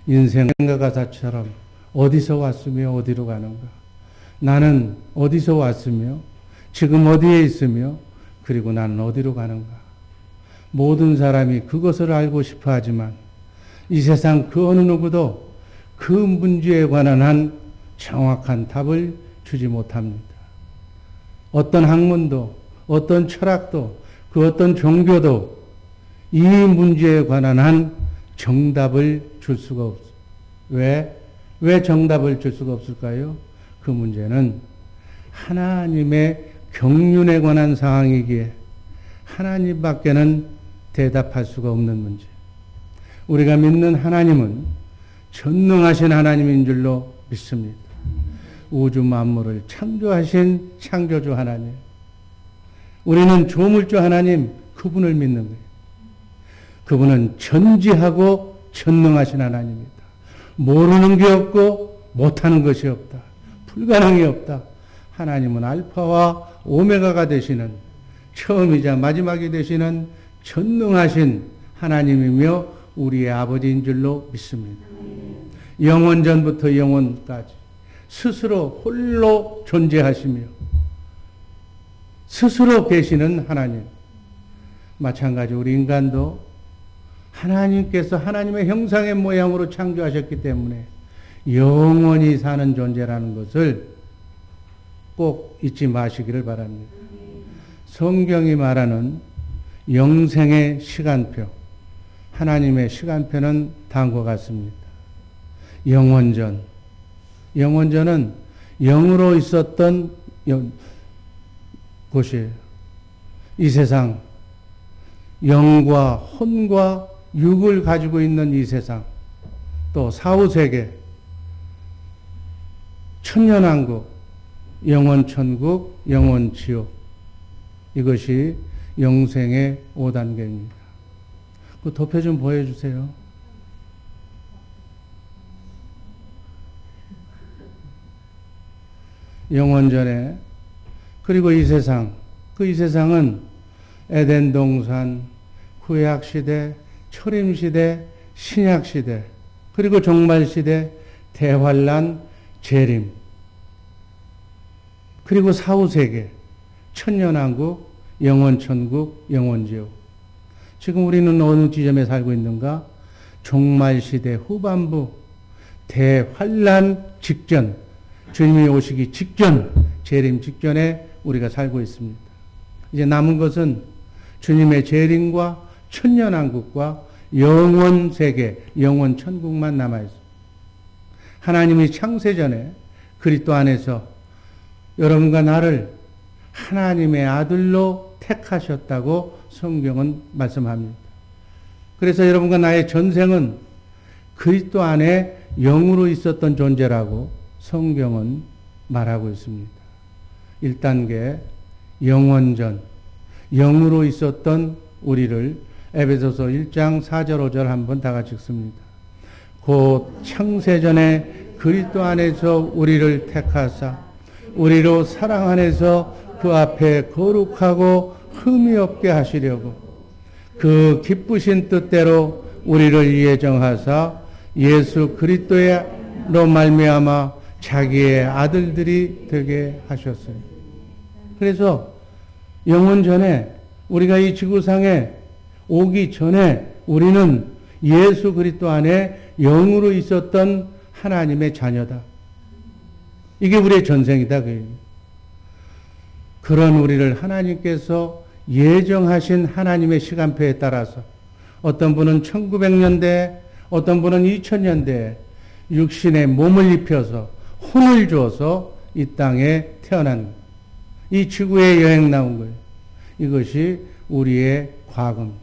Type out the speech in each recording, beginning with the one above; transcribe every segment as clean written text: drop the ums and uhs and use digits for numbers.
인생과 가사처럼 어디서 왔으며 어디로 가는가? 나는 어디서 왔으며 지금 어디에 있으며 그리고 나는 어디로 가는가? 모든 사람이 그것을 알고 싶어 하지만 이 세상 그 어느 누구도 그 문제에 관한 한 정확한 답을 주지 못합니다. 어떤 학문도 어떤 철학도 그 어떤 종교도 이 문제에 관한 한 정답을 줄 수가 없어요. 왜 정답을 줄 수가 없을까요? 그 문제는 하나님의 경륜에 관한 상황이기에 하나님밖에는 대답할 수가 없는 문제. 우리가 믿는 하나님은 전능하신 하나님인 줄로 믿습니다. 우주 만물을 창조하신 창조주 하나님. 우리는 조물주 하나님, 그분을 믿는 거예요. 그분은 전지하고 전능하신 하나님입니다. 모르는 게 없고 못하는 것이 없다. 불가능이 없다. 하나님은 알파와 오메가가 되시는 처음이자 마지막이 되시는 전능하신 하나님이며 우리의 아버지인 줄로 믿습니다. 영원전부터 영원까지 스스로 홀로 존재하시며 스스로 계시는 하나님. 마찬가지 우리 인간도 하나님께서 하나님의 형상의 모양으로 창조하셨기 때문에 영원히 사는 존재라는 것을 꼭 잊지 마시기를 바랍니다. 성경이 말하는 영생의 시간표, 하나님의 시간표는 다음과 같습니다. 영원전. 영원전은 영으로 있었던 곳이에요. 이 세상, 영과 혼과 육을 가지고 있는 이 세상, 또 사후세계, 천년왕국, 영원천국, 영원지옥, 이것이 영생의 5단계입니다. 그 도표 좀 보여주세요. 영원전에, 그리고 이 세상, 그 이 세상은 에덴 동산, 구약시대, 초림시대, 신약시대, 그리고 종말시대, 대환란, 재림, 그리고 사후세계, 천년왕국, 영원천국, 영원지옥. 지금 우리는 어느 지점에 살고 있는가? 종말시대 후반부, 대환란 직전, 주님이 오시기 직전, 재림 직전에 우리가 살고 있습니다. 이제 남은 것은 주님의 재림과 천년왕국과 영원세계, 영원천국만 남아있습니다. 하나님이 창세전에 그리스도 안에서 여러분과 나를 하나님의 아들로 택하셨다고 성경은 말씀합니다. 그래서 여러분과 나의 전생은 그리스도 안에 영으로 있었던 존재라고 성경은 말하고 있습니다. 1단계 영원전, 영으로 있었던 우리를 에베소서 1장 4절 5절 한번 다 같이 읽습니다. 곧 창세전에 그리스도 안에서 우리를 택하사 우리로 사랑 안에서 그 앞에 거룩하고 흠이 없게 하시려고 그 기쁘신 뜻대로 우리를 예정하사 예수 그리스도로 말미암아 자기의 아들들이 되게 하셨어요. 그래서 영원 전에 우리가 이 지구상에 오기 전에 우리는 예수 그리스도 안에 영으로 있었던 하나님의 자녀다. 이게 우리의 전생이다. 그런 우리를 하나님께서 예정하신 하나님의 시간표에 따라서 어떤 분은 1900년대, 어떤 분은 2000년대에 육신에 몸을 입혀서 혼을 주어서 이 땅에 태어난 이 지구에 여행 나온 거예요. 이것이 우리의 과거입니다.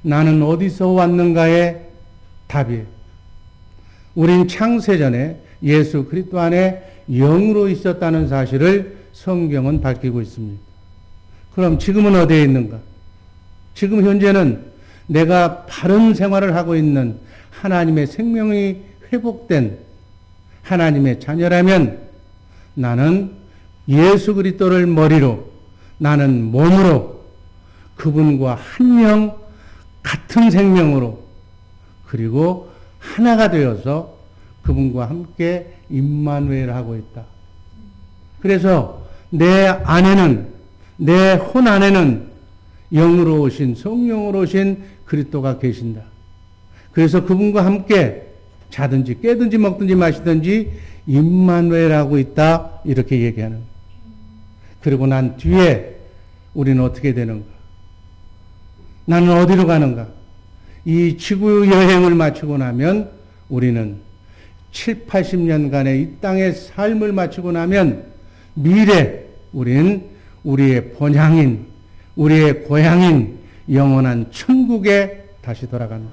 나는 어디서 왔는가의 답이에요. 우린 창세전에 예수 그리스도 안에 영으로 있었다는 사실을 성경은 밝히고 있습니다. 그럼 지금은 어디에 있는가? 지금 현재는 내가 바른 생활을 하고 있는 하나님의 생명이 회복된 하나님의 자녀라면 나는 예수 그리스도를 머리로, 나는 몸으로 그분과 한 영 같은 생명으로, 그리고 하나가 되어서 그분과 함께 임마누엘을 하고 있다. 그래서 내 안에는, 내 혼 안에는 영으로 오신, 성령으로 오신 그리스도가 계신다. 그래서 그분과 함께 자든지 깨든지 먹든지 마시든지 임마누엘하고 있다. 이렇게 얘기하는. 그리고 난 뒤에 우리는 어떻게 되는가? 나는 어디로 가는가? 이 지구 여행을 마치고 나면 우리는 7, 80년간의 이 땅의 삶을 마치고 나면 미래 우리는 우리의 본향인, 우리의 고향인 영원한 천국에 다시 돌아간다.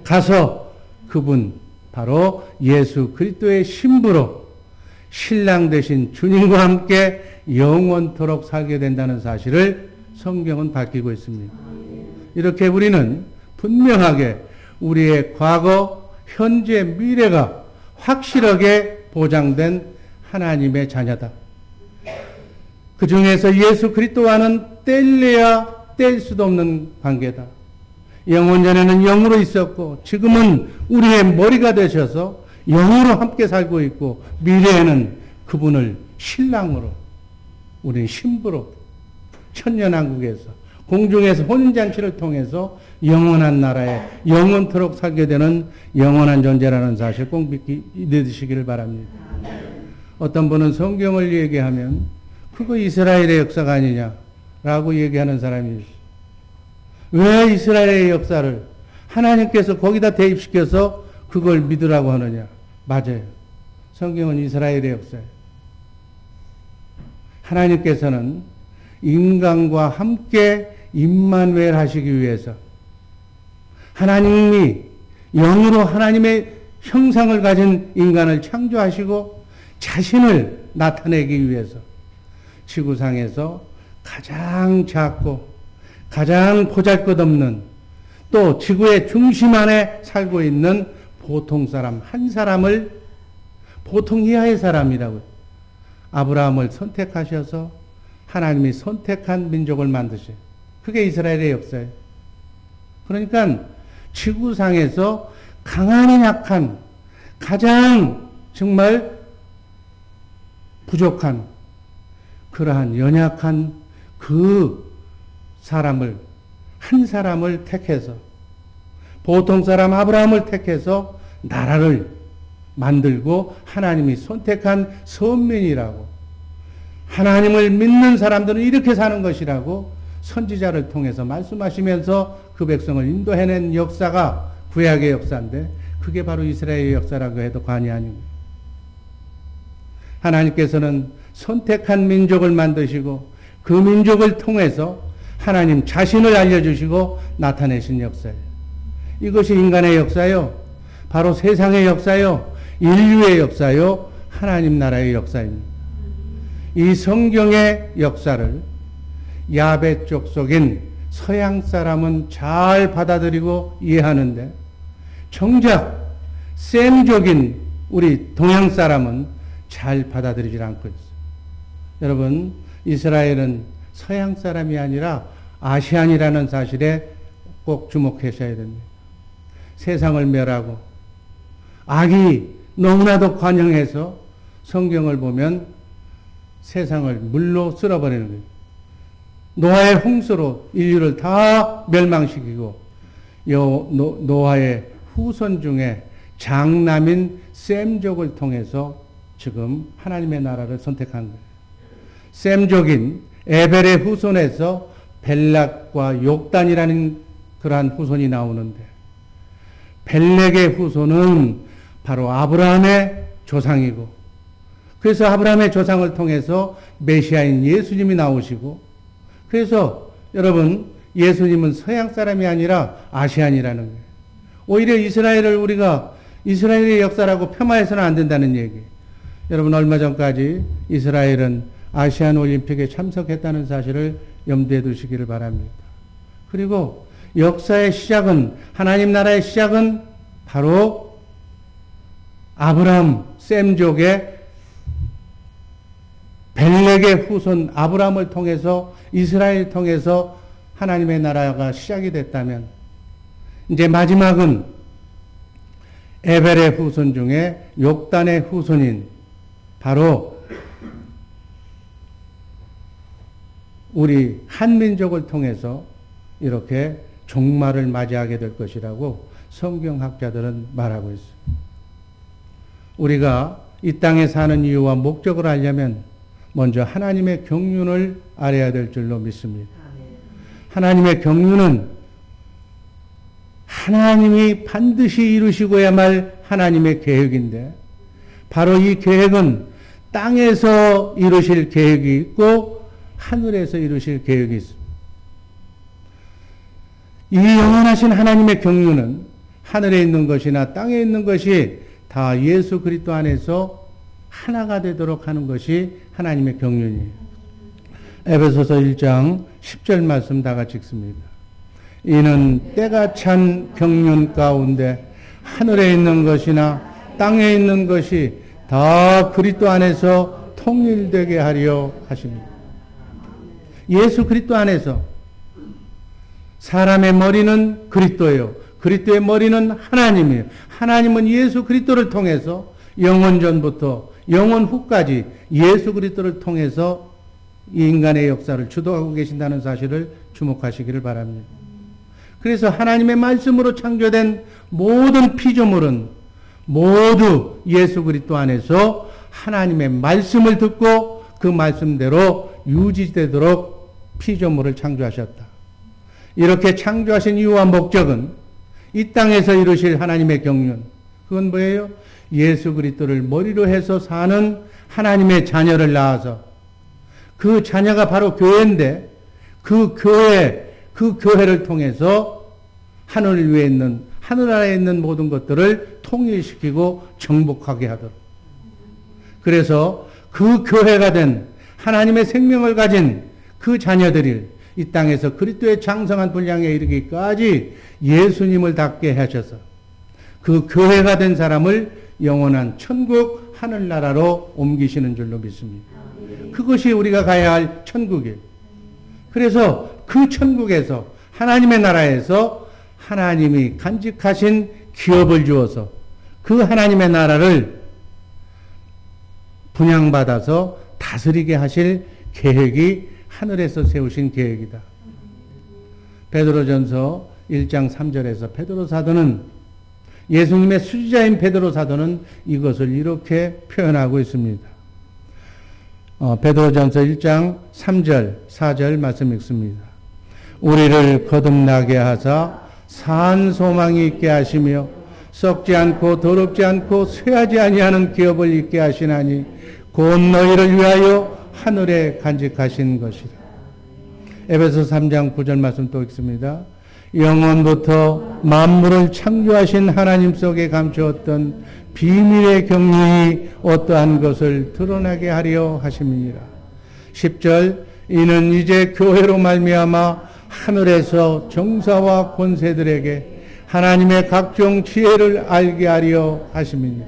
가서 그분 바로 예수 그리스도의 신부로 신랑 되신 주님과 함께 영원토록 살게 된다는 사실을 성경은 밝히고 있습니다. 이렇게 우리는 분명하게 우리의 과거, 현재, 미래가 확실하게 보장된 하나님의 자녀다. 그 중에서 예수 그리스도와는 뗄래야 뗄 수도 없는 관계다. 영원 전에는 영으로 있었고 지금은 우리의 머리가 되셔서 영으로 함께 살고 있고 미래에는 그분을 신랑으로 우리는 신부로 천년왕국에서 공중에서 혼인잔치를 통해서 영원한 나라에 영원토록 살게 되는 영원한 존재라는 사실 꼭 믿으시기를 바랍니다. 어떤 분은 성경을 얘기하면 그거 이스라엘의 역사가 아니냐라고 얘기하는 사람이 있어요. 왜 이스라엘의 역사를 하나님께서 거기다 대입시켜서 그걸 믿으라고 하느냐? 맞아요. 성경은 이스라엘의 역사예요. 하나님께서는 인간과 함께 임마누엘 하시기 위해서 하나님이 영으로 하나님의 형상을 가진 인간을 창조하시고 자신을 나타내기 위해서 지구상에서 가장 작고 가장 보잘것없는 또 지구의 중심 안에 살고 있는 보통 사람 한 사람을 보통 이하의 사람이라고 아브라함을 선택하셔서 하나님이 선택한 민족을 만드셔요. 그게 이스라엘의 역사예요. 그러니까 지구상에서 강한 약한 가장 정말 부족한 그러한 연약한 그 사람을 한 사람을 택해서 보통 사람 아브라함을 택해서 나라를 만들고 하나님이 선택한 선민이라고 하나님을 믿는 사람들은 이렇게 사는 것이라고 선지자를 통해서 말씀하시면서 그 백성을 인도해낸 역사가 구약의 역사인데 그게 바로 이스라엘의 역사라고 해도 과언이 아닙니다. 하나님께서는 선택한 민족을 만드시고 그 민족을 통해서 하나님 자신을 알려주시고 나타내신 역사예요. 이것이 인간의 역사요. 바로 세상의 역사요. 인류의 역사요. 하나님 나라의 역사입니다. 이 성경의 역사를 야베 족속인 서양 사람은 잘 받아들이고 이해하는데 정작 셈족인 우리 동양 사람은 잘 받아들이지 않고 있어요. 여러분, 이스라엘은 서양 사람이 아니라 아시안이라는 사실에 꼭 주목하셔야 됩니다. 세상을 멸하고 악이 너무나도 관영해서 성경을 보면 세상을 물로 쓸어버리는 거예요. 노아의 홍수로 인류를 다 멸망시키고 노아의 후손 중에 장남인 셈족을 통해서 지금 하나님의 나라를 선택한 거예요. 셈족인 에벨의 후손에서 벨락과 욕단이라는 그러한 후손이 나오는데 벨렉의 후손은 바로 아브라함의 조상이고 그래서 아브라함의 조상을 통해서 메시아인 예수님이 나오시고 그래서 여러분 예수님은 서양 사람이 아니라 아시안이라는 거예요. 오히려 이스라엘을 우리가 이스라엘의 역사라고 폄하해서는 안 된다는 얘기. 여러분 얼마 전까지 이스라엘은 아시안 올림픽에 참석했다는 사실을 염두에 두시기를 바랍니다. 그리고 역사의 시작은 하나님 나라의 시작은 바로 아브라함 셈족의 벨렉의 후손 아브라함을 통해서 이스라엘을 통해서 하나님의 나라가 시작이 됐다면 이제 마지막은 에벨의 후손 중에 욕단의 후손인 바로 우리 한민족을 통해서 이렇게 종말을 맞이하게 될 것이라고 성경학자들은 말하고 있어요. 우리가 이 땅에 사는 이유와 목적을 알려면 먼저 하나님의 경륜을 알아야 될 줄로 믿습니다. 하나님의 경륜은 하나님이 반드시 이루시고야 말 하나님의 계획인데 바로 이 계획은 땅에서 이루실 계획이 있고 하늘에서 이루실 계획이 있습니다. 이 영원하신 하나님의 경륜은 하늘에 있는 것이나 땅에 있는 것이 다 예수 그리스도 안에서 하나가 되도록 하는 것이 하나님의 경륜이에요. 에베소서 1장 10절 말씀 다 같이 읽습니다. 이는 때가 찬 경륜 가운데 하늘에 있는 것이나 땅에 있는 것이 다 그리스도 안에서 통일되게 하려 하십니다. 예수 그리스도 안에서 사람의 머리는 그리스도예요. 그리스도의 머리는 하나님이에요. 하나님은 예수 그리스도를 통해서 영원 전부터 영원 후까지 예수 그리스도를 통해서 이 인간의 역사를 주도하고 계신다는 사실을 주목하시기를 바랍니다. 그래서 하나님의 말씀으로 창조된 모든 피조물은 모두 예수 그리스도 안에서 하나님의 말씀을 듣고 그 말씀대로 유지되도록 피조물을 창조하셨다. 이렇게 창조하신 이유와 목적은 이 땅에서 이루실 하나님의 경륜, 그건 뭐예요? 예수 그리스도를 머리로 해서 사는 하나님의 자녀를 낳아서 그 자녀가 바로 교회인데 그 교회를 통해서 하늘 위에 있는 하늘 아래에 있는 모든 것들을 통일시키고 정복하게 하도록. 그래서 그 교회가 된 하나님의 생명을 가진 그 자녀들이 이 땅에서 그리스도의 장성한 분량에 이르기까지 예수님을 닮게 하셔서 그 교회가 된 사람을 영원한 천국 하늘나라로 옮기시는 줄로 믿습니다. 그것이 우리가 가야 할 천국이에요. 그래서 그 천국에서 하나님의 나라에서 하나님이 간직하신 기업을 주어서 그 하나님의 나라를 분양받아서 다스리게 하실 계획이 하늘에서 세우신 계획이다. 베드로전서 1장 3절에서 베드로 사도는 예수님의 수지자인 베드로 사도는 이것을 이렇게 표현하고 있습니다. 베드로전서 1장 3절 4절 말씀 읽습니다. 우리를 거듭나게 하사 산 소망이 있게 하시며 썩지 않고 더럽지 않고 쇠하지 아니하는 기업을 있게 하시나니 곧 너희를 위하여 하늘에 간직하신 것이라. 에베소 3장 9절 말씀 또 읽습니다. 영원부터 만물을 창조하신 하나님 속에 감추었던 비밀의 경륜이 어떠한 것을 드러나게 하려 하심이니라. 10절 이는 이제 교회로 말미암아 하늘에서 정사와 권세들에게 하나님의 각종 지혜를 알게 하려 하심이니라.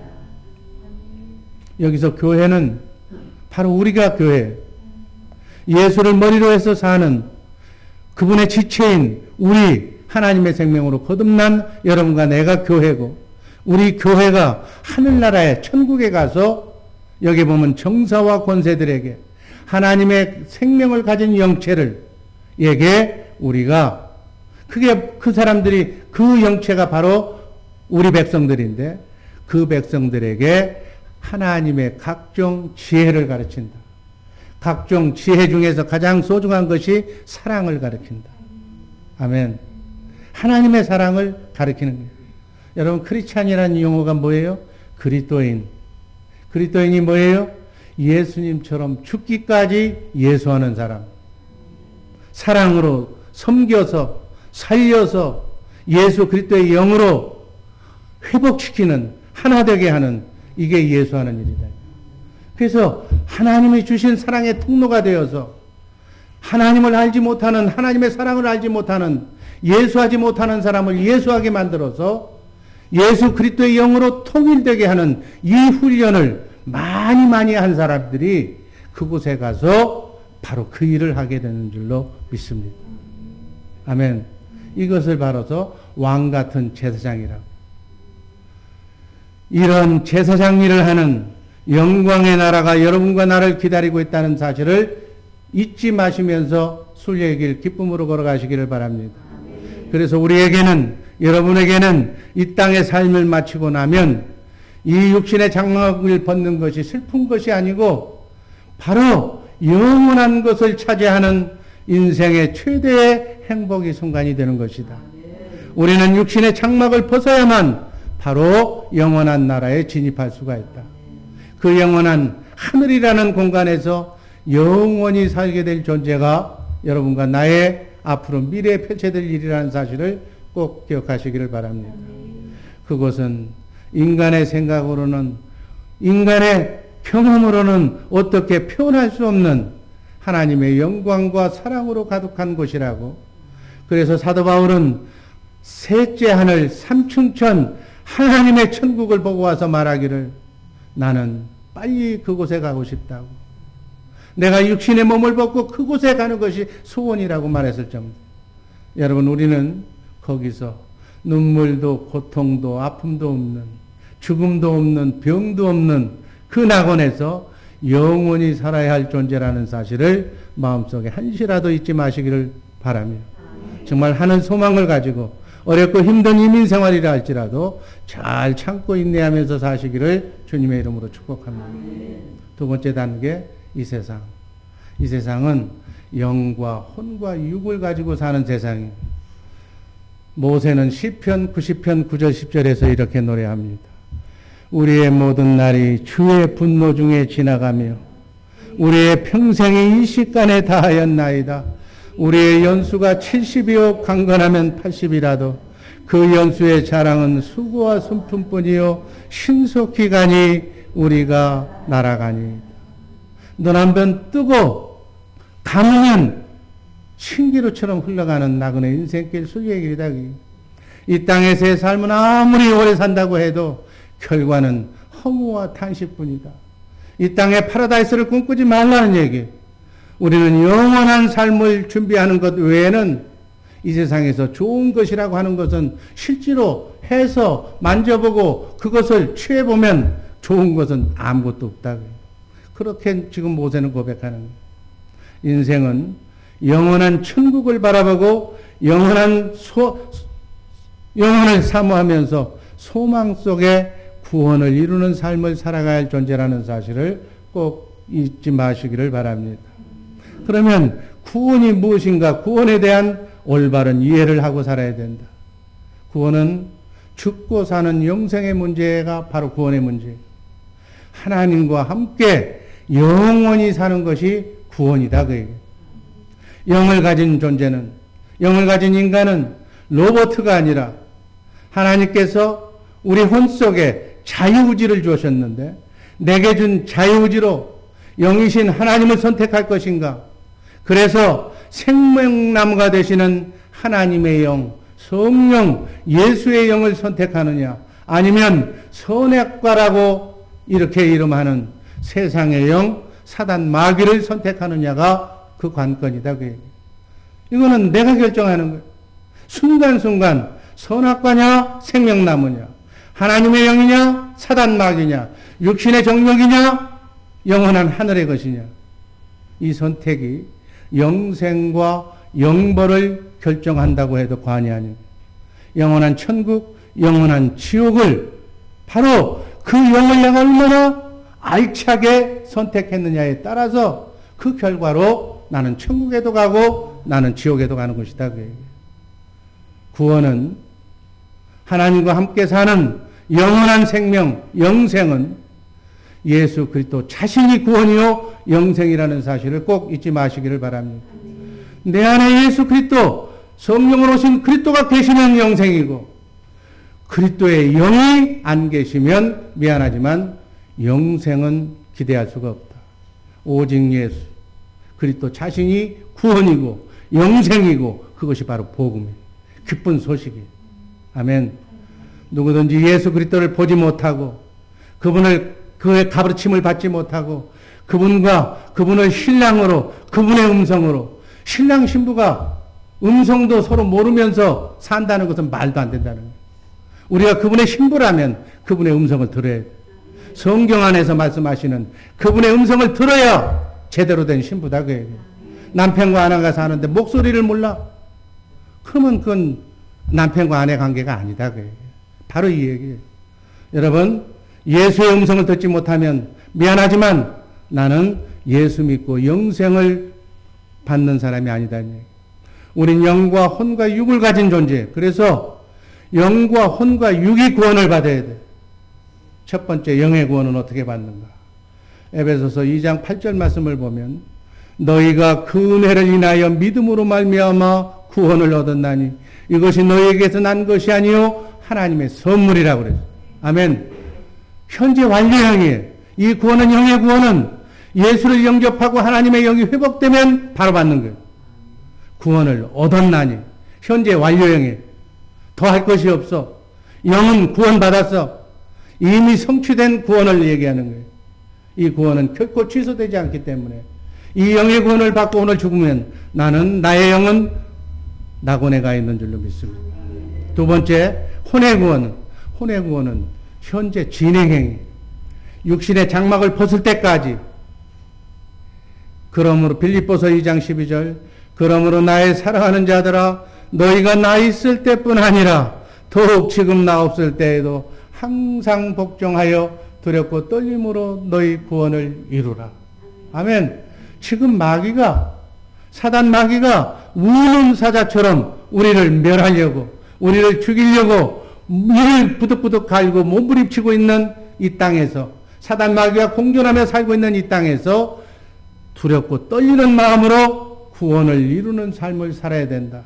여기서 교회는 바로 우리가 교회, 예수를 머리로 해서 사는 그분의 지체인 우리 하나님의 생명으로 거듭난 여러분과 내가 교회고, 우리 교회가 하늘나라에 천국에 가서 여기 보면 정사와 권세들에게 하나님의 생명을 가진 영체를 에게 우리가 그게 그 사람들이 그 영체가 바로 우리 백성들인데 그 백성들에게 하나님의 각종 지혜를 가르친다. 각종 지혜 중에서 가장 소중한 것이 사랑을 가르친다. 아멘. 하나님의 사랑을 가르치는 거예요. 여러분 크리스찬이라는 용어가 뭐예요? 그리스도인. 그리스도인이 뭐예요? 예수님처럼 죽기까지 예수하는 사람. 사랑으로 섬겨서 살려서 예수 그리스도의 영으로 회복시키는 하나 되게 하는 이게 예수하는 일이다. 그래서 하나님이 주신 사랑의 통로가 되어서 하나님을 알지 못하는 하나님의 사랑을 알지 못하는 예수하지 못하는 사람을 예수하게 만들어서 예수 그리스도의 영으로 통일되게 하는 이 훈련을 많이 한 사람들이 그곳에 가서 바로 그 일을 하게 되는 줄로 믿습니다. 아멘. 이것을 바로서 왕 같은 제사장이라고. 이런 제사장 일을 하는 영광의 나라가 여러분과 나를 기다리고 있다는 사실을 잊지 마시면서 순례의 길 기쁨으로 걸어가시기를 바랍니다. 그래서 우리에게는, 여러분에게는 이 땅의 삶을 마치고 나면 이 육신의 장막을 벗는 것이 슬픈 것이 아니고 바로 영원한 것을 차지하는 인생의 최대의 행복의 순간이 되는 것이다. 우리는 육신의 장막을 벗어야만 바로 영원한 나라에 진입할 수가 있다. 그 영원한 하늘이라는 공간에서 영원히 살게 될 존재가 여러분과 나의 앞으로 미래에 펼쳐질 일이라는 사실을 꼭 기억하시기를 바랍니다. 그것은 인간의 생각으로는, 인간의 경험으로는 어떻게 표현할 수 없는 하나님의 영광과 사랑으로 가득한 곳이라고. 그래서 사도 바울은 셋째 하늘 삼층천 하나님의 천국을 보고 와서 말하기를 나는 빨리 그곳에 가고 싶다고. 내가 육신의 몸을 벗고 그곳에 가는 것이 소원이라고 말했을 정도. 여러분, 우리는 거기서 눈물도 고통도 아픔도 없는, 죽음도 없는, 병도 없는 그 낙원에서 영원히 살아야 할 존재라는 사실을 마음속에 한시라도 잊지 마시기를 바랍니다. 정말 하는 소망을 가지고 어렵고 힘든 이민생활이라 할지라도 잘 참고 인내하면서 사시기를 주님의 이름으로 축복합니다. 두 번째 단계, 이 세상. 이 세상은 영과 혼과 육을 가지고 사는 세상입니다. 모세는 시편 90편 9절 10절에서 이렇게 노래합니다. 우리의 모든 날이 주의 분노 중에 지나가며 우리의 평생이 이 시간에 다하였나이다. 우리의 연수가 70이요 강건하면 80이라도 그 연수의 자랑은 수고와 숨품뿐이요 신속히 가니 우리가 날아가니. 눈 한 번 뜨고 감으면 신기루처럼 흘러가는 나그네 인생길 순례의 길이다. 이 땅에서의 삶은 아무리 오래 산다고 해도 결과는 허무와 탄식뿐이다. 이 땅에 파라다이스를 꿈꾸지 말라는 얘기. 우리는 영원한 삶을 준비하는 것 외에는 이 세상에서 좋은 것이라고 하는 것은 실제로 해서 만져보고 그것을 취해보면 좋은 것은 아무것도 없다. 그렇게 지금 모세는 고백하는 거예요. 인생은 영원한 천국을 바라보고 영원을 사모하면서 소망 속에 구원을 이루는 삶을 살아가야 할 존재라는 사실을 꼭 잊지 마시기를 바랍니다. 그러면 구원이 무엇인가? 구원에 대한 올바른 이해를 하고 살아야 된다. 구원은 죽고 사는 영생의 문제가 바로 구원의 문제예요. 하나님과 함께 영원히 사는 것이 구원이다. 그 얘기예요. 영을 가진 존재는, 영을 가진 인간은 로봇가 아니라 하나님께서 우리 혼 속에 자유의지를 주셨는데 내게 준 자유의지로 영이신 하나님을 선택할 것인가? 그래서 생명나무가 되시는 하나님의 영, 성령, 예수의 영을 선택하느냐? 아니면 선악과라고 이렇게 이름하는 세상의 영, 사단 마귀를 선택하느냐가 그 관건이다. 그 얘기. 이거는 내가 결정하는 거예요. 순간순간 선악과냐 생명나무냐, 하나님의 영이냐 사단 마귀냐, 육신의 정욕이냐 영원한 하늘의 것이냐. 이 선택이 영생과 영벌을 결정한다고 해도 과언이 아니고, 영원한 천국, 영원한 지옥을 바로 그 영을 내가 얼마나 알차게 선택했느냐에 따라서 그 결과로 나는 천국에도 가고 나는 지옥에도 가는 것이다. 구원은 하나님과 함께 사는 영원한 생명, 영생은 예수 그리스도 자신이 구원이요 영생이라는 사실을 꼭 잊지 마시기를 바랍니다. 내 안에 예수 그리스도 성령으로 오신 그리스도가 계시면 영생이고, 그리스도의 영이 안 계시면 미안하지만 영생은 기대할 수가 없다. 오직 예수 그리스도 자신이 구원이고 영생이고 그것이 바로 복음이에요. 기쁜 소식이에요. 아멘. 누구든지 예수 그리스도를 보지 못하고 그의 가르침을 받지 못하고 그분을 신랑으로, 그분의 음성으로, 신랑 신부가 음성도 서로 모르면서 산다는 것은 말도 안 된다는 거예요. 우리가 그분의 신부라면, 그분의 음성을 들어야 돼. 성경 안에서 말씀하시는 그분의 음성을 들어야 제대로 된 신부다. 그 얘기예요. 남편과 아내가 사는데 목소리를 몰라? 그러면 그건 남편과 아내 관계가 아니다. 그 얘기예요. 바로 이 얘기예요. 여러분, 예수의 음성을 듣지 못하면 미안하지만 나는 예수 믿고 영생을 받는 사람이 아니다. 우린 영과 혼과 육을 가진 존재. 그래서 영과 혼과 육이 구원을 받아야 돼. 첫 번째 영의 구원은 어떻게 받는가? 에베소서 2장 8절 말씀을 보면 너희가 그 은혜를 인하여 믿음으로 말미암아 구원을 얻었나니 이것이 너희에게서 난 것이 아니요 하나님의 선물이라고 그랬어요. 아멘. 현재 완료형이에요. 이 구원은 영의 구원은 예수를 영접하고 하나님의 영이 회복되면 바로 받는 거예요. 구원을 얻었나니 현재 완료형이에요. 더 할 것이 없어. 영은 구원받았어. 이미 성취된 구원을 얘기하는 거예요. 이 구원은 결코 취소되지 않기 때문에 이 영의 구원을 받고 오늘 죽으면 나는 나의 영은 낙원에 가 있는 줄로 믿습니다. 두 번째, 혼의 구원은 혼의 구원은 현재 진행행위. 육신의 장막을 벗을 때까지. 그러므로 빌립보서 2장 12절 그러므로 나의 사랑하는 자들아 너희가 나 있을 때뿐 아니라 더욱 지금 나 없을 때에도 항상 복종하여 두렵고 떨림으로 너희 구원을 이루라. 아멘. 지금 마귀가 사단 마귀가 우는 사자처럼 우리를 멸하려고 우리를 죽이려고 이를 부득부득 갈고 몸부림치고 있는 이 땅에서 사단 마귀가 공존하며 살고 있는 이 땅에서 두렵고 떨리는 마음으로 구원을 이루는 삶을 살아야 된다.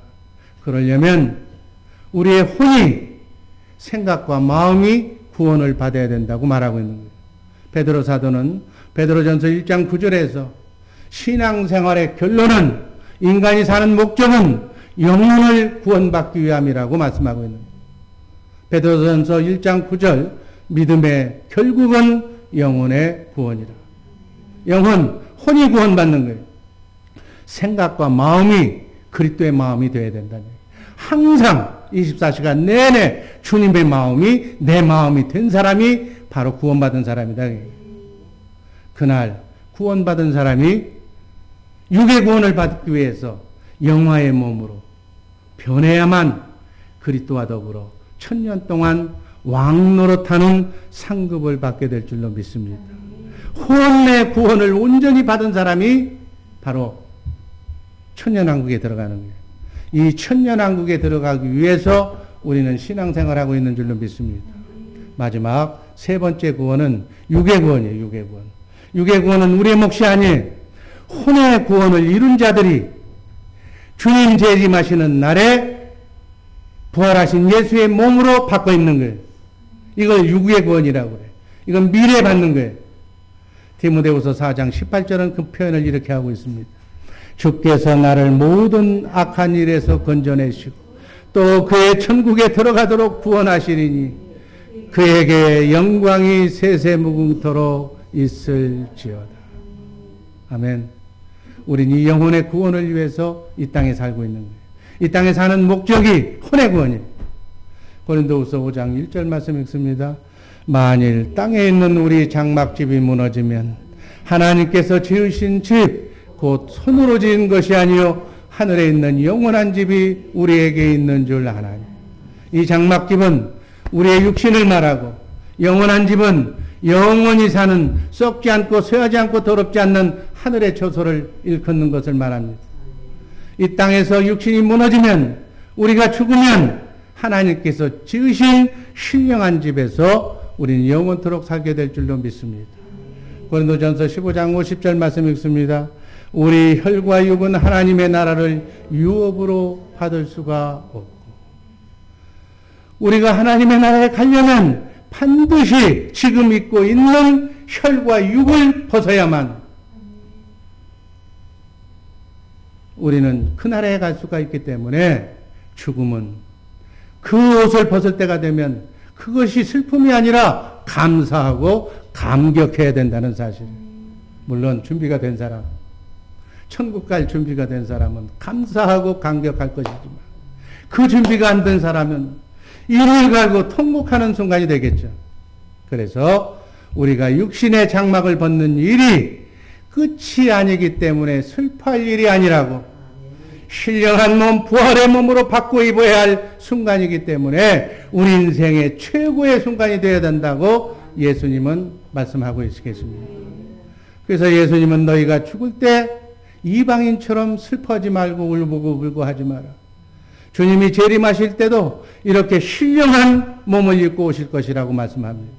그러려면 우리의 혼이 생각과 마음이 구원을 받아야 된다고 말하고 있는 거예요. 베드로 사도는 베드로전서 1장 9절에서 신앙생활의 결론은 인간이 사는 목적은 영혼을 구원받기 위함이라고 말씀하고 있는 거예요. 베드로전서 1장 9절 믿음의 결국은 영혼의 구원이라. 영혼, 혼이 구원받는 거예요. 생각과 마음이 그리스도의 마음이 되어야 된다는 거예요. 항상 24시간 내내 주님의 마음이 내 마음이 된 사람이 바로 구원받은 사람이다. 그날 구원받은 사람이 육의 구원을 받기 위해서 영화의 몸으로 변해야만 그리스도와 더불어 1000년 동안 왕노릇하는 상급을 받게 될 줄로 믿습니다. 혼의 구원을 온전히 받은 사람이 바로 천년왕국에 들어가는 거예요. 이 천년왕국에 들어가기 위해서 우리는 신앙생활하고 있는 줄로 믿습니다. 마지막 세 번째 구원은 육의 구원이에요. 육의 구원. 육의 구원은 우리의 몫이 아니에요. 혼의 구원을 이룬 자들이 주님 재림하시는 날에 부활하신 예수의 몸으로 받고 있는 거예요. 이걸 육의 구원이라고 그래요. 이건 미래 받는 거예요. 디모데후서 4장 18절은 그 표현을 이렇게 하고 있습니다. 주께서 나를 모든 악한 일에서 건져내시고 또 그의 천국에 들어가도록 구원하시리니 그에게 영광이 세세무궁토록 있을지어다. 아멘. 우린 이 영혼의 구원을 위해서 이 땅에 살고 있는 거예요. 이 땅에 사는 목적이 혼의 구원이에요. 고린도후서 5장 1절 말씀 읽습니다. 만일 땅에 있는 우리 장막집이 무너지면 하나님께서 지으신 집 곧 손으로 지은 것이 아니요 하늘에 있는 영원한 집이 우리에게 있는 줄 아나니. 이 장막집은 우리의 육신을 말하고 영원한 집은 영원히 사는 썩지 않고 쇠하지 않고 더럽지 않는 하늘의 처소를 일컫는 것을 말합니다. 이 땅에서 육신이 무너지면 우리가 죽으면 하나님께서 지으신 신령한 집에서 우리는 영원토록 살게 될 줄로 믿습니다. 고린도전서 15장 50절 말씀 읽습니다. 우리 혈과 육은 하나님의 나라를 유업으로 받을 수가 없고 우리가 하나님의 나라에 가려면 반드시 지금 입고 있는 혈과 육을 벗어야만 우리는 그 나라에 갈 수가 있기 때문에 죽음은 그 옷을 벗을 때가 되면 그것이 슬픔이 아니라 감사하고 감격해야 된다는 사실. 물론 준비가 된 사람, 천국 갈 준비가 된 사람은 감사하고 감격할 것이지만 그 준비가 안 된 사람은 이를 갈고 통곡하는 순간이 되겠죠. 그래서 우리가 육신의 장막을 벗는 일이 끝이 아니기 때문에 슬퍼할 일이 아니라고, 신령한 몸, 부활의 몸으로 바꿔 입어야 할 순간이기 때문에 우리 인생의 최고의 순간이 되어야 된다고 예수님은 말씀하고 계십니다. 그래서 예수님은 너희가 죽을 때 이방인처럼 슬퍼하지 말고 울고 하지 마라. 주님이 재림하실 때도 이렇게 신령한 몸을 입고 오실 것이라고 말씀합니다.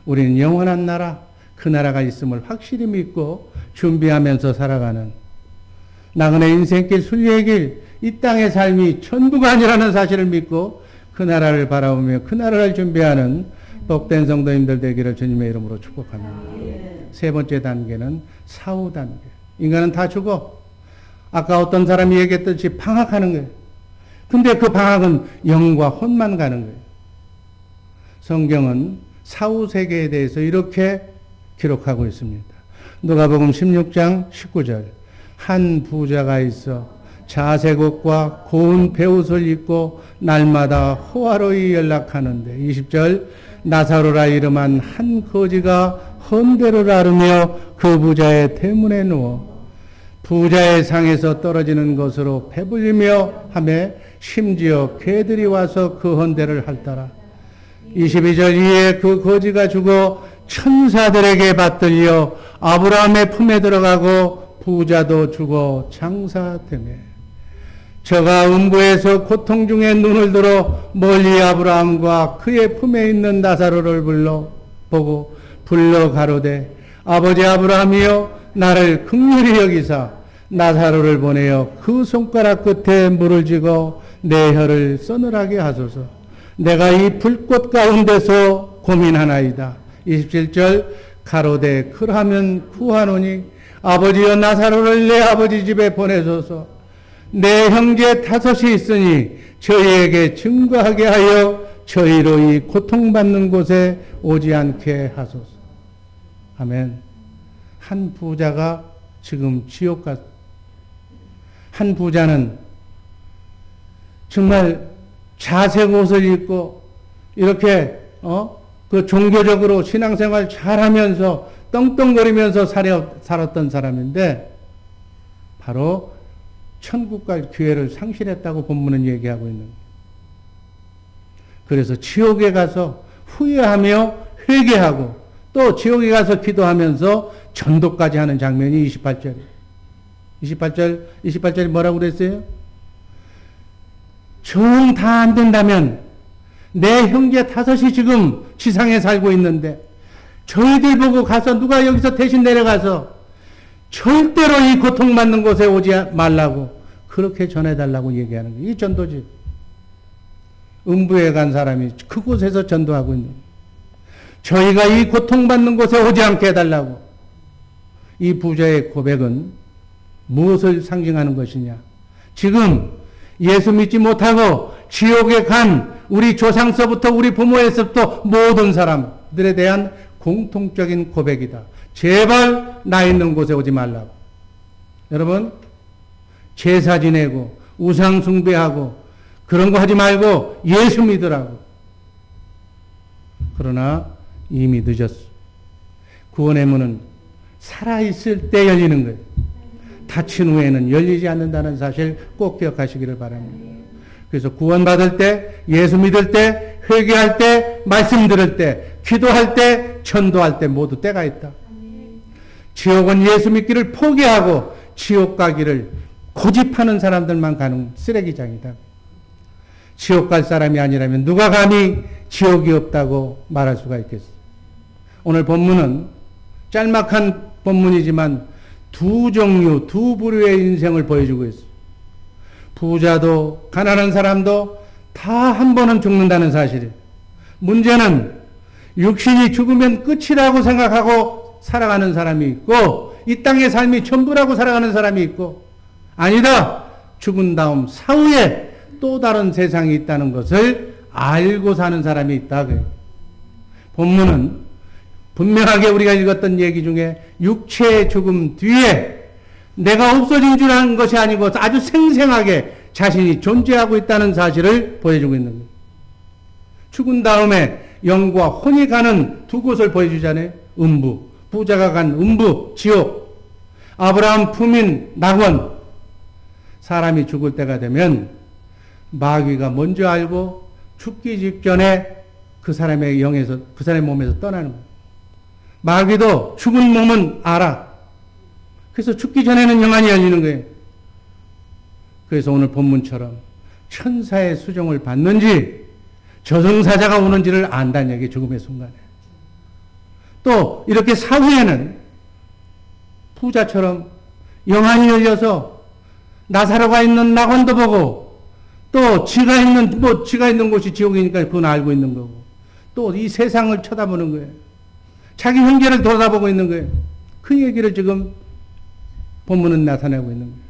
우리는 영원한 나라, 그 나라가 있음을 확실히 믿고 준비하면서 살아가는 나그네 인생길, 순례의 길, 이 땅의 삶이 전부가 아니라는 사실을 믿고 그 나라를 바라보며 그 나라를 준비하는 복된 성도님들 되기를 주님의 이름으로 축복합니다. 세 번째 단계는 사후 단계. 인간은 다 죽어. 아까 어떤 사람이 얘기했듯이 방학하는 거예요. 근데 그 방학은 영과 혼만 가는 거예요. 성경은 사후 세계에 대해서 이렇게 기록하고 있습니다. 누가복음 16장 19절. 한 부자가 있어 자색 옷과 고운 베옷을 입고 날마다 호화로이 연락하는데 20절. 나사로라 이름한 한 거지가 헌대를 앓으며 그 부자의 대문에 누워 부자의 상에서 떨어지는 것으로 배불리며 하며 심지어 개들이 와서 그 헌대를 핥더라. 22절. 이에 그 거지가 죽어 천사들에게 받들려 아브라함의 품에 들어가고 부자도 죽어 장사되매 저가 음부에서 고통 중에 눈을 들어 멀리 아브라함과 그의 품에 있는 나사로를 보고 불러 가로되 아버지 아브라함이여 나를 긍휼히 여기사 나사로를 보내어 그 손가락 끝에 물을 쥐고 내 혀를 서늘하게 하소서. 내가 이 불꽃 가운데서 고민하나이다. 27절. 가로되 그러하면 구하노니 아버지여 나사로를 내 아버지 집에 보내소서. 내 형제 5이 있으니 저희에게 증거하게 하여 저희로 이 고통받는 곳에 오지 않게 하소서. 아멘. 한 부자가 지금 지옥 갔. 한 부자는 정말 자색 옷을 입고 이렇게 그 종교적으로 신앙생활 잘하면서 떵떵거리면서 살았던 사람인데 바로 천국 갈 기회를 상실했다고 본문은 얘기하고 있는 거예요. 그래서 지옥에 가서 후회하며 회개하고 또 지옥에 가서 기도하면서 전도까지 하는 장면이 28절이에요. 28절이 뭐라고 그랬어요? 정 다 안 된다면 내 형제 5이 지금 지상에 살고 있는데 저희들 보고 가서 누가 여기서 대신 내려가서 절대로 이 고통받는 곳에 오지 말라고 그렇게 전해달라고 얘기하는 거예요. 이 전도지. 음부에 간 사람이 그곳에서 전도하고 있는 거예요. 저희가 이 고통받는 곳에 오지 않게 해달라고. 이 부자의 고백은 무엇을 상징하는 것이냐? 지금 예수 믿지 못하고 지옥에 간 우리 조상서부터 우리 부모에서부터 모든 사람들에 대한 공통적인 고백이다. 제발 나 있는 곳에 오지 말라고. 여러분, 제사 지내고 우상 숭배하고 그런 거 하지 말고 예수 믿으라고. 그러나 이미 늦었어. 구원의 문은 살아있을 때 열리는 거예요. 다친 후에는 열리지 않는다는 사실 꼭 기억하시기를 바랍니다. 그래서 구원받을 때, 예수 믿을 때, 회개할 때, 말씀 들을 때, 기도할 때, 전도할 때 모두 때가 있다. 지옥은 예수 믿기를 포기하고 지옥 가기를 고집하는 사람들만 가는 쓰레기장이다. 지옥 갈 사람이 아니라면 누가 감히 지옥이 없다고 말할 수가 있겠어. 오늘 본문은 짤막한 본문이지만 두 종류, 두 부류의 인생을 보여주고 있어요. 부자도 가난한 사람도 다 한 번은 죽는다는 사실이에요. 문제는 육신이 죽으면 끝이라고 생각하고 살아가는 사람이 있고 이 땅의 삶이 전부라고 살아가는 사람이 있고 아니다. 죽은 다음 사후에 또 다른 세상이 있다는 것을 알고 사는 사람이 있다. 본문은 분명하게 우리가 읽었던 얘기 중에 육체의 죽음 뒤에 내가 없어진 줄 아는 것이 아니고 아주 생생하게 자신이 존재하고 있다는 사실을 보여주고 있는 거예요. 죽은 다음에 영과 혼이 가는 두 곳을 보여주잖아요. 음부, 부자가 간 음부, 지옥, 아브라함 품인 낙원. 사람이 죽을 때가 되면 마귀가 먼저 알고 죽기 직전에 그 사람의 영에서, 그 사람의 몸에서 떠나는 거예요. 마귀도 죽은 몸은 알아. 그래서 죽기 전에는 영안이 열리는 거예요. 그래서 오늘 본문처럼 천사의 수종을 받는지 저승사자가 오는지를 안다는 얘기, 죽음의 순간에. 또 이렇게 사후에는 부자처럼 영안이 열려서 나사로가 있는 낙원도 보고, 또 지가 있는 곳이 지옥이니까 그건 알고 있는 거고, 또 이 세상을 쳐다보는 거예요. 자기 형제를 돌아보고 있는 거예요. 그 얘기를 지금 본문은 나타내고 있는 거예요.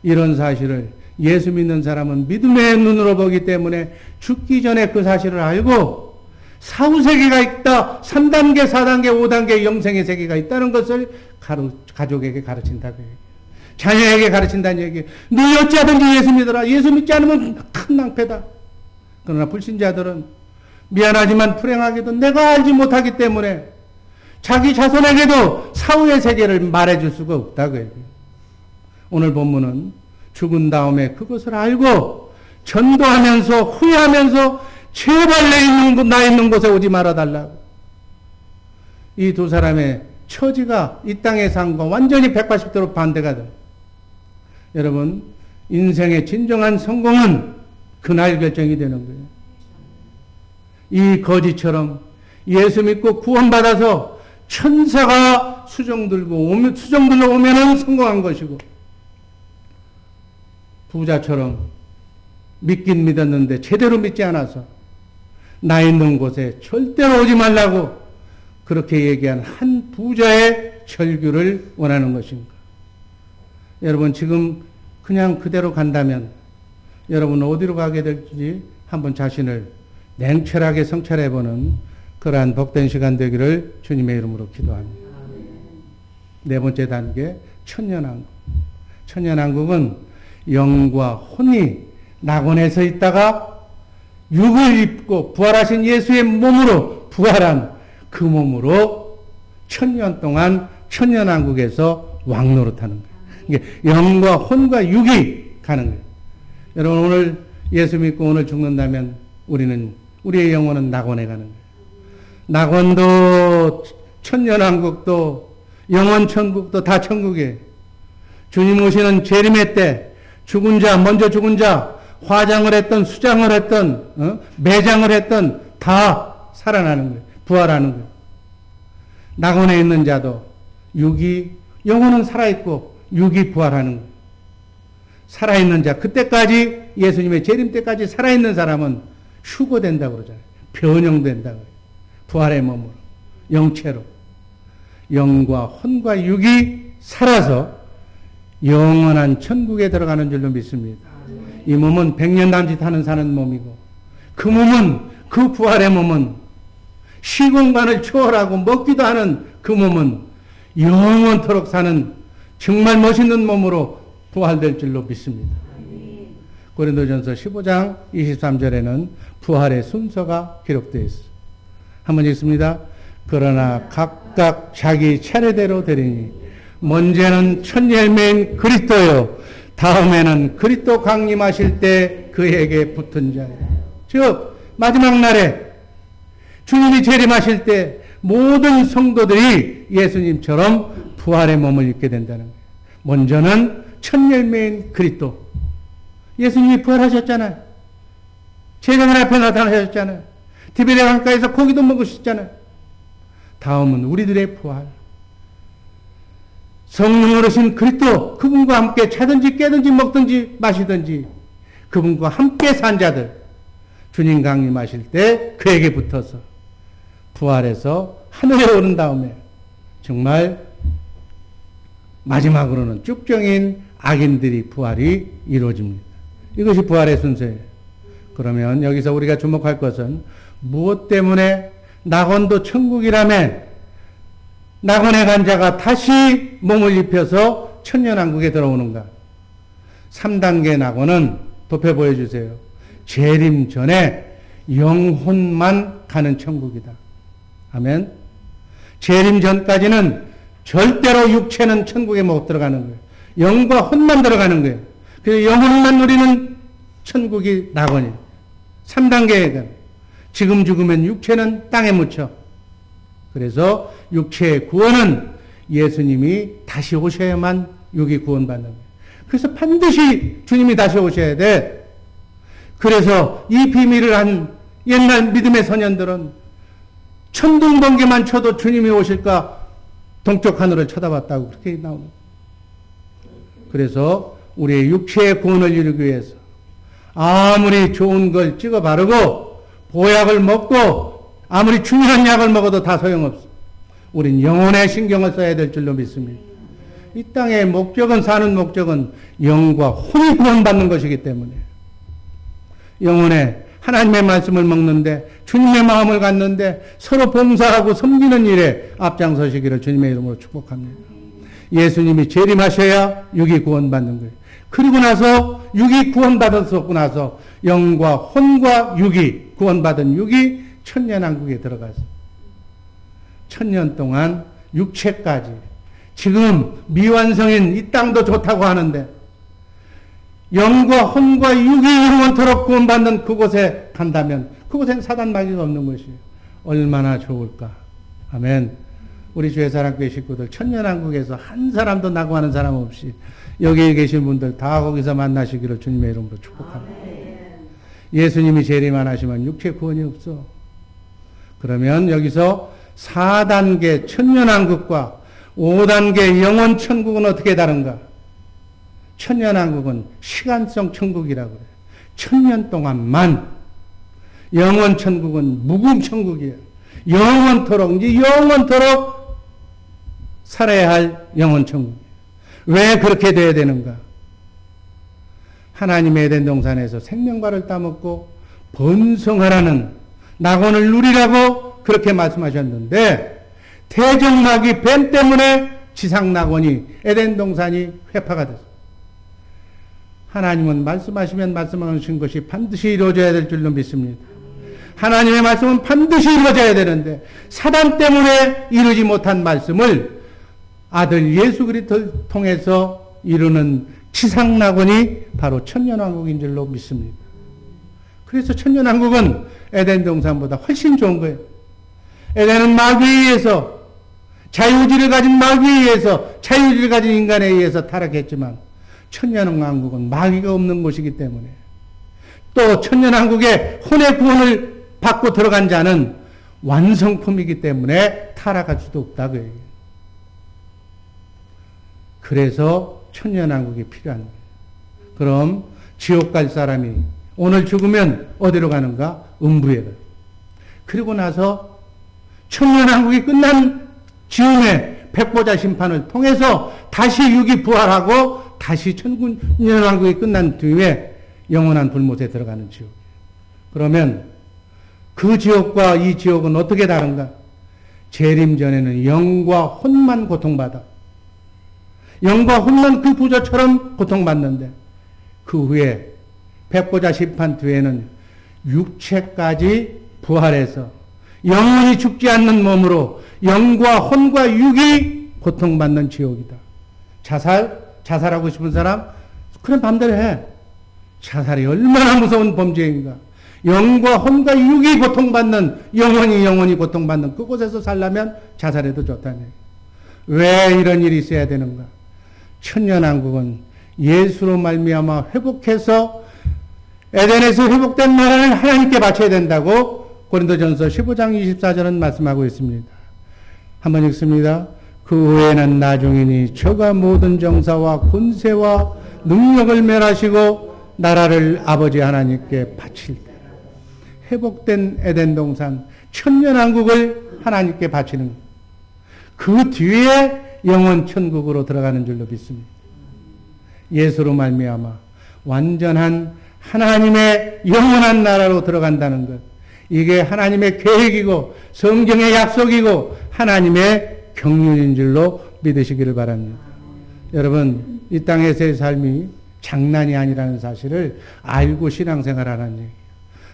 이런 사실을 예수 믿는 사람은 믿음의 눈으로 보기 때문에 죽기 전에 그 사실을 알고 사후세계가 있다, 3단계, 4단계, 5단계 영생의 세계가 있다는 것을 가족에게 가르친다고 해요. 자녀에게 가르친다는 얘기예요. 너 어찌하든지 예수 믿어라. 예수 믿지 않으면 큰 낭패다. 그러나 불신자들은 미안하지만 불행하게도 내가 알지 못하기 때문에 자기 자손에게도 사후의 세계를 말해줄 수가 없다고 해요. 오늘 본문은 죽은 다음에 그것을 알고 전도하면서 후회하면서 제발 나 있는 곳에 오지 말아달라고. 이 두 사람의 처지가 이 땅의 삶과 완전히 180도로 반대가 됩니다. 여러분, 인생의 진정한 성공은 그날 결정이 되는 거예요. 이 거지처럼 예수 믿고 구원받아서 천사가 수종들러 오면은 성공한 것이고, 부자처럼 믿긴 믿었는데 제대로 믿지 않아서 나 있는 곳에 절대로 오지 말라고 그렇게 얘기한 한 부자의 절규를 원하는 것인가. 여러분, 지금 그냥 그대로 간다면 여러분 어디로 가게 될지 한번 자신을 냉철하게 성찰해보는 그러한 복된 시간 되기를 주님의 이름으로 기도합니다. 네 번째 단계, 천년왕국. 천년왕국은 영과 혼이 낙원에서 있다가 육을 입고 부활하신 예수의 몸으로 부활한 그 몸으로 천년 동안 천년왕국에서 왕노릇하는 거예요. 이게 영과 혼과 육이 가는 거예요. 여러분, 오늘 예수 믿고 오늘 죽는다면 우리의 영혼은 낙원에 가는 거예요. 낙원도 천년왕국도 영원천국도 다 천국이에요. 주님 오시는 재림의 때 먼저 죽은 자, 화장을 했던, 수장을 했던, 매장을 했던 다 살아나는 거예요. 부활하는 거예요. 낙원에 있는 자도 영혼은 살아있고 육이 부활하는 거예요. 살아있는 자, 그때까지 예수님의 재림 때까지 살아있는 사람은 휴거된다고 그러잖아요. 변형된다고 해요. 부활의 몸으로, 영체로. 영과 혼과 육이 살아서 영원한 천국에 들어가는 줄로 믿습니다. 이 몸은 100년 남짓 사는 몸이고, 그 몸은, 그 부활의 몸은 시공간을 초월하고 먹기도 하는 그 몸은 영원토록 사는 정말 멋있는 몸으로 부활될 줄로 믿습니다. 고린도전서 15장 23절에는 부활의 순서가 기록되어 있습니다. 한번 읽습니다. 그러나 각각 자기 차례대로 되리니 먼저는 첫 열매인 그리스도요, 다음에는 그리스도 강림하실 때 그에게 붙은 자예요. 즉 마지막 날에 주님이 재림하실 때 모든 성도들이 예수님처럼 부활의 몸을 입게 된다는 거예요. 먼저는 첫 열매인 그리스도. 예수님이 부활하셨잖아요. 제자들 앞에 나타나셨잖아요. 디베랴 강가에서 고기도 먹으셨잖아요. 다음은 우리들의 부활. 성령으로 오신 그리스도, 그분과 함께 자든지 깨든지 먹든지 마시든지 그분과 함께 산 자들, 주님 강림하실 때 그에게 붙어서 부활해서 하늘에 오른 다음에 정말 마지막으로는 쭉정인 악인들이 부활이 이루어집니다. 이것이 부활의 순서예요. 그러면 여기서 우리가 주목할 것은 무엇 때문에 낙원도 천국이라면 낙원에 간 자가 다시 몸을 입혀서 천년왕국에 들어오는가? 3단계 낙원은 좁혀 보여주세요. 재림 전에 영혼만 가는 천국이다. 아멘. 재림 전까지는 절대로 육체는 천국에 못 들어가는 거예요. 영과 혼만 들어가는 거예요. 그래서 영혼만 누리는 천국이 낙원이에요. 3단계가 지금 죽으면 육체는 땅에 묻혀. 그래서 육체의 구원은 예수님이 다시 오셔야만 육이 구원받는 거예요. 그래서 반드시 주님이 다시 오셔야 돼. 그래서 이 비밀을 한 옛날 믿음의 선현들은 천둥번개만 쳐도 주님이 오실까 동쪽 하늘을 쳐다봤다고 그렇게 나옵니다. 그래서 우리의 육체의 구원을 이루기 위해서 아무리 좋은 걸 찍어 바르고 보약을 먹고 아무리 중요한 약을 먹어도 다 소용없어. 우린 영혼에 신경을 써야 될 줄로 믿습니다. 이 땅의 목적은, 사는 목적은 영과 혼이 구원받는 것이기 때문에 영혼에 하나님의 말씀을 먹는데 주님의 마음을 갖는데 서로 봉사하고 섬기는 일에 앞장서시기를 주님의 이름으로 축복합니다. 예수님이 재림하셔야 육이 구원받는 거예요. 그리고 나서 육이 구원받았었고 나서 영과 혼과 육이 구원받은 육이 천년왕국에 들어가서 천년 동안 육체까지 지금 미완성인 이 땅도 좋다고 하는데 영과 혼과 육이 영원토록 구원받는 그곳에 간다면 그곳엔 사단 마귀가 없는 것이에요. 얼마나 좋을까. 아멘. 우리 주의사랑교회 식구들 천년왕국에서 한 사람도 낙오하는 사람 없이 여기에 계신 분들 다 거기서 만나시기를 주님의 이름으로 축복합니다. 예수님이 재림 안 하시면 육체 구원이 없어. 그러면 여기서 4단계 천년왕국과 5단계 영원천국은 어떻게 다른가? 천년왕국은 시간성 천국이라고 그래요. 천년 동안만. 영원천국은 묵음천국이에요. 영원토록, 이제 영원토록 살아야 할 영원천국이에요. 왜 그렇게 돼야 되는가? 하나님의 에덴 동산에서 생명과를 따먹고 번성하라는 낙원을 누리라고 그렇게 말씀하셨는데 태정마귀 뱀 때문에 지상 낙원이 에덴 동산이 회파가 됐어요. 하나님은 말씀하시면 말씀하신 것이 반드시 이루어져야 될 줄로 믿습니다. 하나님의 말씀은 반드시 이루어져야 되는데 사단 때문에 이루지 못한 말씀을 아들 예수 그리스도를 통해서 이루는 지상 낙원이 바로 천년왕국인 줄로 믿습니다. 그래서 천년왕국은 에덴 동산보다 훨씬 좋은 거예요. 에덴은 마귀에 의해서 자유의지를 가진 마귀에 의해서 자유의지를 가진 인간에 의해서 타락했지만 천년왕국은 마귀가 없는 곳이기 때문에 또 천년왕국에 혼의 구원을 받고 들어간 자는 완성품이기 때문에 타락할 수도 없다 그 얘기예요. 그래서 천년왕국이 필요한 거예요. 그럼 지옥 갈 사람이 오늘 죽으면 어디로 가는가? 음부에 가요. 그리고 나서 천년왕국이 끝난 즈음에 백보자 심판을 통해서 다시 육이 부활하고 다시 천년왕국이 끝난 뒤에 영원한 불못에 들어가는 지옥. 그러면 그 지옥과 이 지옥은 어떻게 다른가? 재림 전에는 영과 혼만 고통받아. 영과 혼만 그 부자처럼 고통받는데 그 후에 백보자 심판 뒤에는 육체까지 부활해서 영원히 죽지 않는 몸으로 영과 혼과 육이 고통받는 지옥이다. 자살하고 싶은 사람 그런 맘대로 해. 자살이 얼마나 무서운 범죄인가. 영과 혼과 육이 고통받는 영원히 고통받는 그곳에서 살려면 자살해도 좋다네. 왜 이런 일이 있어야 되는가? 천년왕국은 예수로 말미암아 회복해서 에덴에서 회복된 나라를 하나님께 바쳐야 된다고 고린도전서 15장 24절은 말씀하고 있습니다. 한번 읽습니다. 그 후에는 나중이니 저가 모든 정사와 권세와 능력을 멸하시고 나라를 아버지 하나님께 바칠 때 회복된 에덴 동산 천년왕국을 하나님께 바치는 그 뒤에 영원 천국으로 들어가는 줄로 믿습니다. 예수로 말미암아 완전한 하나님의 영원한 나라로 들어간다는 것. 이게 하나님의 계획이고 성경의 약속이고 하나님의 경륜인 줄로 믿으시기를 바랍니다. 여러분, 이 땅에서의 삶이 장난이 아니라는 사실을 알고 신앙생활하는 얘기예요.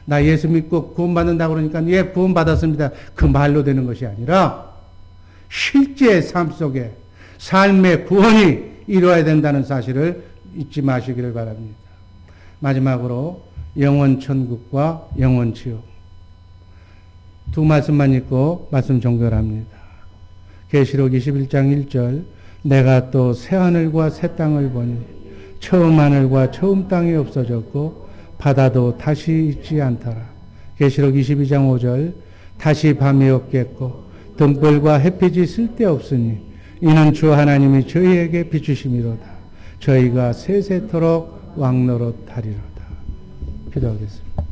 나 예수 믿고 구원받는다고 그러니까 예, 구원받았습니다. 그 말로 되는 것이 아니라 실제 삶 속에 삶의 구원이 이루어야 된다는 사실을 잊지 마시기를 바랍니다. 마지막으로 영원 천국과 영원 지옥. 두 말씀만 읽고 말씀 종결합니다. 계시록 21장 1절 내가 또 새하늘과 새 땅을 보니 처음 하늘과 처음 땅이 없어졌고 바다도 다시 있지 않더라. 계시록 22장 5절 다시 밤이 없겠고 등불과 햇빛이 쓸데없으니 이는 주 하나님이 저희에게 비추심이로다. 저희가 세세토록 왕노릇하리로다. 기도하겠습니다.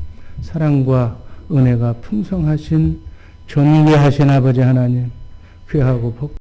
사랑과 은혜가 풍성하신 존귀하신 아버지 하나님, 귀하고 복